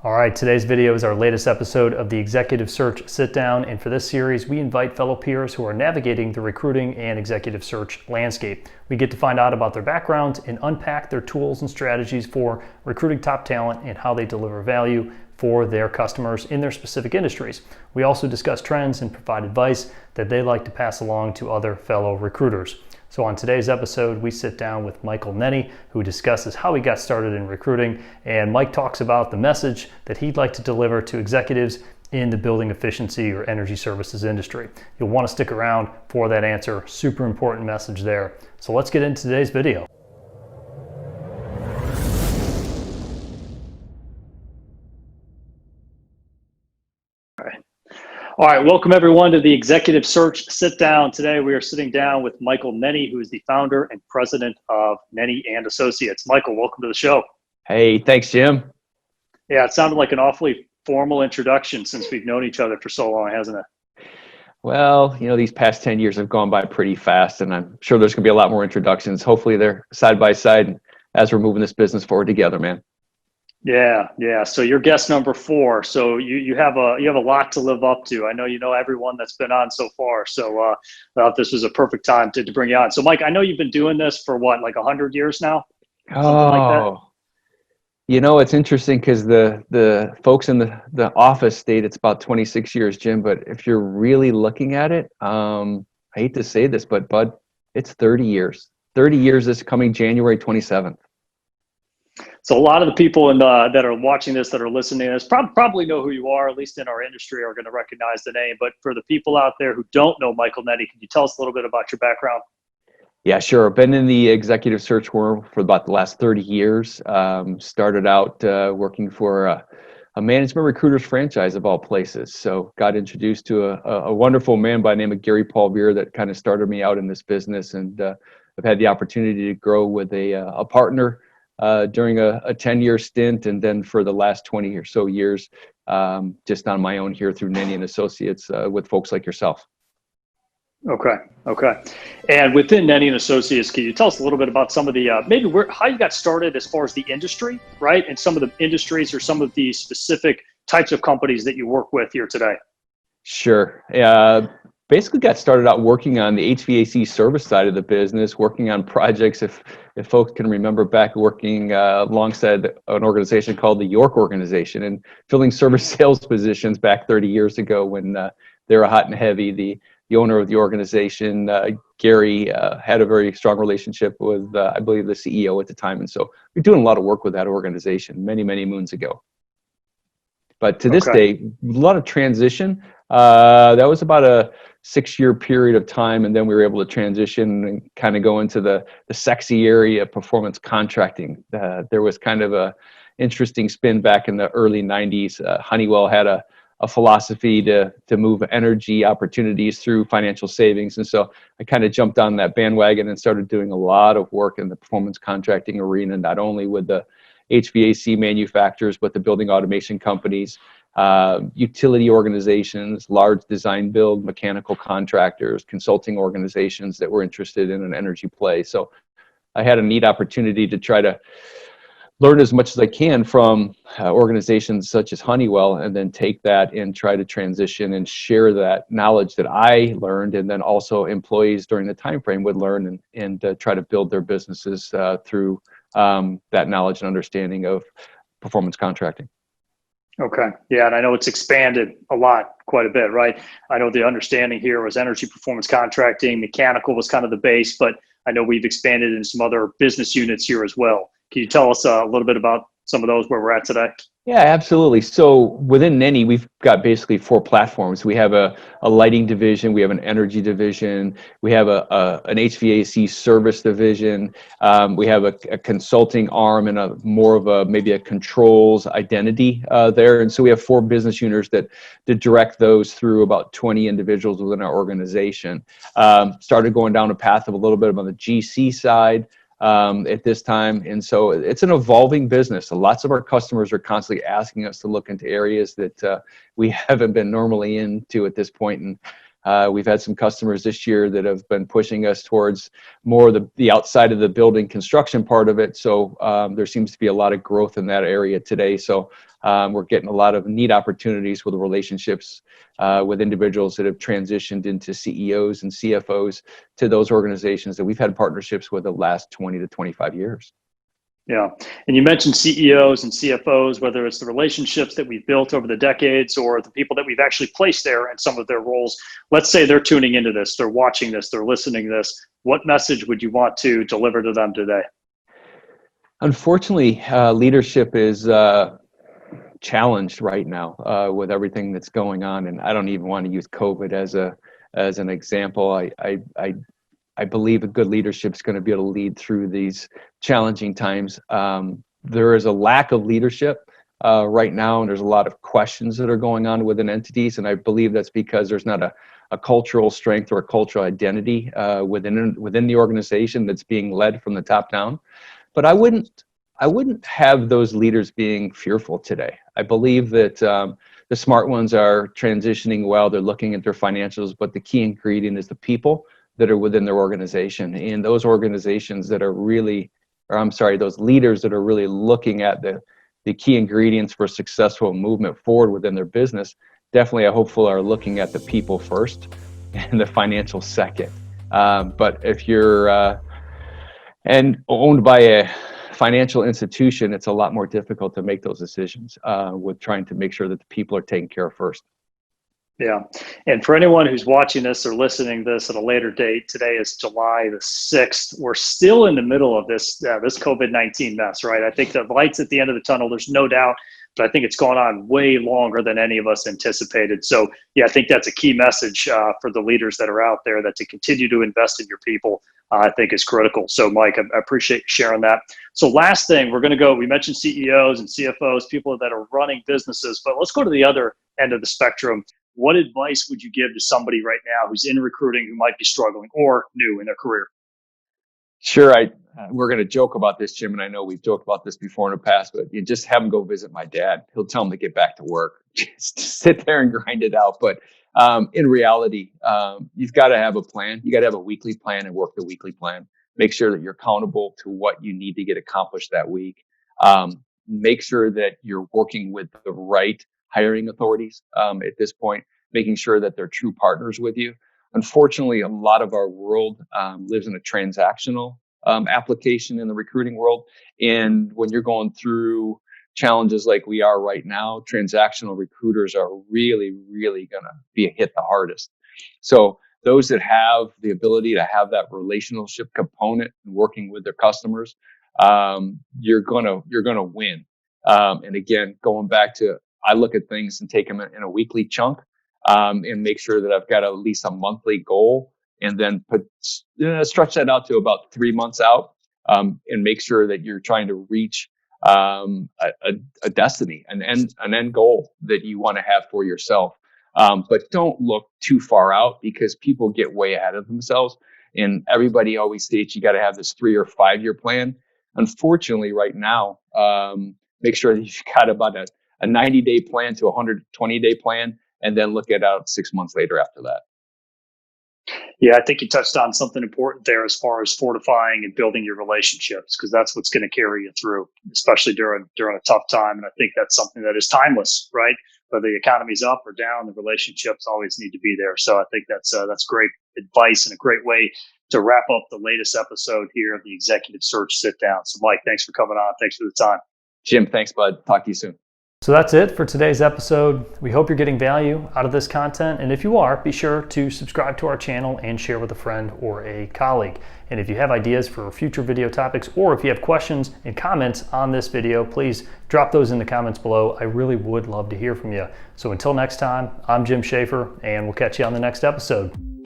All right, today's video is our latest episode of the Executive Search Sit Down, and for this series, we invite fellow peers who are navigating the recruiting and executive search landscape. We get to find out about their backgrounds and unpack their tools and strategies for recruiting top talent and how they deliver value for their customers in their specific industries. We also discuss trends and provide advice that they like to pass along to other fellow recruiters. So on today's episode, we sit down with Michael Nenni, who discusses how he got started in recruiting, and Mike talks about the message that he'd like to deliver to executives in the building efficiency or energy services industry. You'll want to stick around for that answer. Super important message there. So let's get into today's video. All right, welcome everyone to the Executive Search Sit Down. Today we are sitting down with Michael Nenni, who is the founder and president of Nenni and Associates. Michael, welcome to the show. Hey, thanks, Jim. Yeah, it sounded like an awfully formal introduction since we've known each other for so long, hasn't it? Well, these past 10 years have gone by pretty fast, and I'm sure there's going to be a lot more introductions. Hopefully they're side by side as we're moving this business forward together, man. Yeah. So you're guest number 4. So you have a lot to live up to. I know you know everyone that's been on so far. So I thought this was a perfect time to bring you on. So Mike, I know you've been doing this for what, like 100 years now? Something like that? It's interesting because the folks in the office state it's about 26 years, Jim. But if you're really looking at it, I hate to say this, but bud, it's 30 years. 30 years this coming January 27th. So a lot of the people that are watching this, that are listening to this, probably know who you are, at least in our industry, are going to recognize the name. But for the people out there who don't know Michael Nenni, can you tell us a little bit about your background? Yeah, sure. I've been in the executive search world for about the last 30 years. Started out working for a management recruiters franchise of all places. So got introduced to a wonderful man by the name of Gary Paul Beer that kind of started me out in this business. And I've had the opportunity to grow with a partner during a 10-year stint, and then for the last 20 or so years, just on my own here through Nenni and Associates with folks like yourself. Okay. And within Nenni and Associates, can you tell us a little bit about some of the how you got started as far as the industry, right? And some of the industries or some of the specific types of companies that you work with here today? Sure. Basically got started out working on the HVAC service side of the business, working on projects. If folks can remember back, working alongside an organization called the York Organization and filling service sales positions back 30 years ago when they were hot and heavy. The owner of the organization, Gary, had a very strong relationship with, I believe, the CEO at the time. And so we're doing a lot of work with that organization many, many moons ago. But to this day, a lot of transition. That was about a 6-year period of time, and then we were able to transition and kind of go into the sexy area of performance contracting. There was kind of a interesting spin back in the early 90s. Honeywell had a philosophy to move energy opportunities through financial savings, and so I kind of jumped on that bandwagon and started doing a lot of work in the performance contracting arena, not only with the HVAC manufacturers, but the building automation companies, utility organizations, large design build, mechanical contractors, consulting organizations that were interested in an energy play. So I had a neat opportunity to try to learn as much as I can from organizations such as Honeywell, and then take that and try to transition and share that knowledge that I learned, and then also employees during the time frame would learn and try to build their businesses through that knowledge and understanding of performance contracting. Okay. Yeah. And I know it's expanded quite a bit, right? I know the understanding here was energy performance contracting, mechanical was kind of the base, but I know we've expanded into some other business units here as well. Can you tell us a little bit about some of those where we're at today? Yeah, absolutely. So within Nenni, we've got basically 4 platforms. We have a lighting division, we have an energy division, we have an HVAC service division, we have a consulting arm, and more of maybe a controls identity there. And so we have 4 business units that direct those through about 20 individuals within our organization. Started going down a path of a little bit on the GC side at this time. And so it's an evolving business. So lots of our customers are constantly asking us to look into areas that we haven't been normally into at this point. And We've had some customers this year that have been pushing us towards more the outside of the building construction part of it. So there seems to be a lot of growth in that area today. So we're getting a lot of neat opportunities with relationships with individuals that have transitioned into CEOs and CFOs to those organizations that we've had partnerships with the last 20 to 25 years. Yeah. And you mentioned CEOs and CFOs, whether it's the relationships that we've built over the decades or the people that we've actually placed there in some of their roles. Let's say they're tuning into this, they're watching this, they're listening to this. What message would you want to deliver to them today? Unfortunately, leadership is challenged right now with everything that's going on. And I don't even want to use COVID as an example. I believe a good leadership is going to be able to lead through these challenging times. There is a lack of leadership right now, and there's a lot of questions that are going on within entities, and I believe that's because there's not a cultural strength or a cultural identity within the organization that's being led from the top down. But I wouldn't have those leaders being fearful today. I believe that the smart ones are transitioning well. They're looking at their financials, but the key ingredient is the people that are within their organization, and those organizations that are really, those leaders that are really looking at the key ingredients for successful movement forward within their business, definitely I hopeful are looking at the people first and the financial second. But if you're and owned by a financial institution, it's a lot more difficult to make those decisions with trying to make sure that the people are taken care of first. Yeah. And for anyone who's watching this or listening to this at a later date, today is July the 6th. We're still in the middle of this COVID-19 mess, right? I think the light's at the end of the tunnel, there's no doubt, but I think it's gone on way longer than any of us anticipated. So yeah, I think that's a key message for the leaders that are out there, that to continue to invest in your people, I think is critical. So Mike, I appreciate you sharing that. So last thing, we mentioned CEOs and CFOs, people that are running businesses, but let's go to the other end of the spectrum. What advice would you give to somebody right now who's in recruiting, who might be struggling or new in their career? Sure. We're going to joke about this, Jim, and I know we've joked about this before in the past, but you just have them go visit my dad. He'll tell them to get back to work. Just sit there and grind it out. But in reality, you've got to have a plan. You got to have a weekly plan and work the weekly plan. Make sure that you're accountable to what you need to get accomplished that week. Make sure that you're working with the right hiring authorities at this point, making sure that they're true partners with you. Unfortunately, a lot of our world lives in a transactional application in the recruiting world. And when you're going through challenges like we are right now, transactional recruiters are really, really going to be hit the hardest. So those that have the ability to have that relationship component and working with their customers, you're gonna win. And again, going back to, I look at things and take them in a weekly chunk and make sure that I've got at least a monthly goal, and then stretch that out to about 3 months out, and make sure that you're trying to reach a destiny, an end goal that you want to have for yourself. But don't look too far out, because people get way ahead of themselves, and everybody always states you got to have this 3 or 5 year plan. Unfortunately, right now, make sure that you've got about a 90-day plan to a 120-day plan, and then look at out 6 months later after that. Yeah, I think you touched on something important there as far as fortifying and building your relationships, because that's what's going to carry you through, especially during a tough time. And I think that's something that is timeless, right? Whether the economy's up or down, the relationships always need to be there. So I think that's great advice and a great way to wrap up the latest episode here of the Executive Search Sit Down. So Mike, thanks for coming on. Thanks for the time. Jim, thanks, bud. Talk to you soon. So that's it for today's episode. We hope you're getting value out of this content. And if you are, be sure to subscribe to our channel and share with a friend or a colleague. And if you have ideas for future video topics, or if you have questions and comments on this video, please drop those in the comments below. I really would love to hear from you. So until next time, I'm Jim Schaefer, and we'll catch you on the next episode.